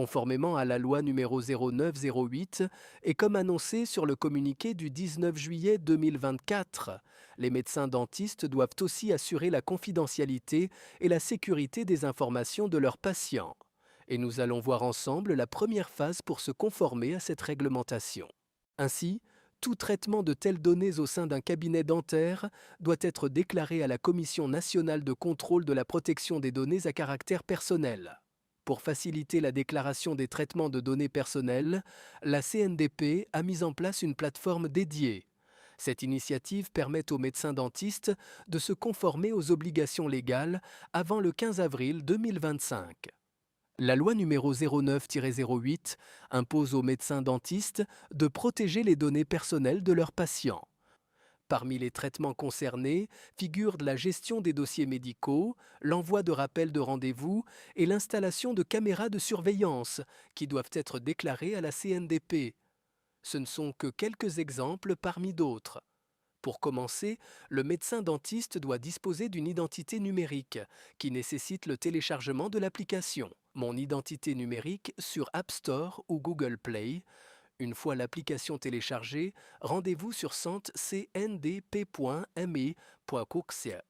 conformément à la loi numéro 0908 et comme annoncé sur le communiqué du 19 juillet 2024. Les médecins dentistes doivent aussi assurer la confidentialité et la sécurité des informations de leurs patients. Et nous allons voir ensemble la première phase pour se conformer à cette réglementation. Ainsi, tout traitement de telles données au sein d'un cabinet dentaire doit être déclaré à la Commission nationale de contrôle de la protection des données à caractère personnel. Pour faciliter la déclaration des traitements de données personnelles, la CNDP a mis en place une plateforme dédiée. Cette initiative permet aux médecins dentistes de se conformer aux obligations légales avant le 15 avril 2025. La loi numéro 09-08 impose aux médecins dentistes de protéger les données personnelles de leurs patients. Parmi les traitements concernés figurent la gestion des dossiers médicaux, l'envoi de rappels de rendez-vous et l'installation de caméras de surveillance qui doivent être déclarées à la CNDP. Ce ne sont que quelques exemples parmi d'autres. Pour commencer, le médecin dentiste doit disposer d'une identité numérique qui nécessite le téléchargement de l'application Mon identité numérique sur App Store ou Google Play. Une fois l'application téléchargée, rendez-vous sur cndp.me.coursia.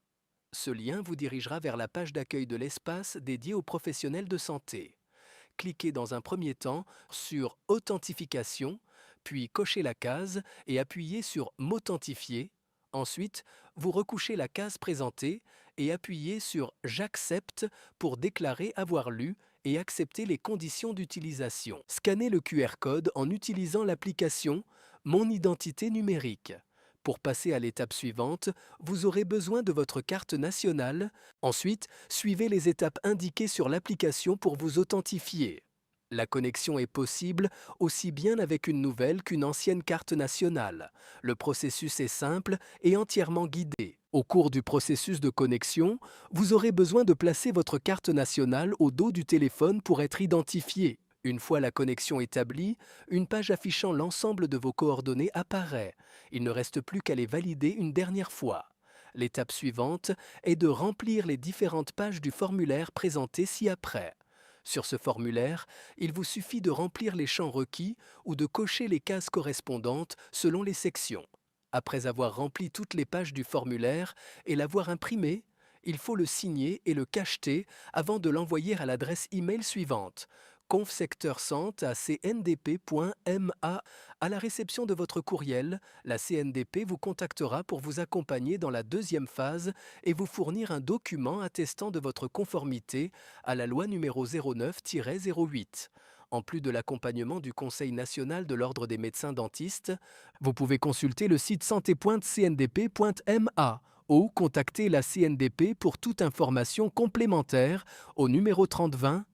Ce lien vous dirigera vers la page d'accueil de l'espace dédié aux professionnels de santé. Cliquez dans un premier temps sur Authentification, puis cochez la case et appuyez sur M'authentifier. Ensuite, vous recouchez la case présentée et appuyez sur J'accepte pour déclarer avoir lu et accepter les conditions d'utilisation. Scannez le QR code en utilisant l'application Mon identité numérique. Pour passer à l'étape suivante, vous aurez besoin de votre carte nationale. Ensuite, suivez les étapes indiquées sur l'application pour vous authentifier. La connexion est possible aussi bien avec une nouvelle qu'une ancienne carte nationale. Le processus est simple et entièrement guidé. Au cours du processus de connexion, vous aurez besoin de placer votre carte nationale au dos du téléphone pour être identifié. Une fois la connexion établie, une page affichant l'ensemble de vos coordonnées apparaît. Il ne reste plus qu'à les valider une dernière fois. L'étape suivante est de remplir les différentes pages du formulaire présenté ci-après. Sur ce formulaire, il vous suffit de remplir les champs requis ou de cocher les cases correspondantes selon les sections. Après avoir rempli toutes les pages du formulaire et l'avoir imprimé, il faut le signer et le cacheter avant de l'envoyer à l'adresse e-mail suivante confsecteurcentre@cndp.ma. À la réception de votre courriel, la CNDP vous contactera pour vous accompagner dans la deuxième phase et vous fournir un document attestant de votre conformité à la loi numéro 09-08. En plus de l'accompagnement du Conseil national de l'Ordre des médecins dentistes, vous pouvez consulter le site santé.cndp.ma ou contacter la CNDP pour toute information complémentaire au numéro 3020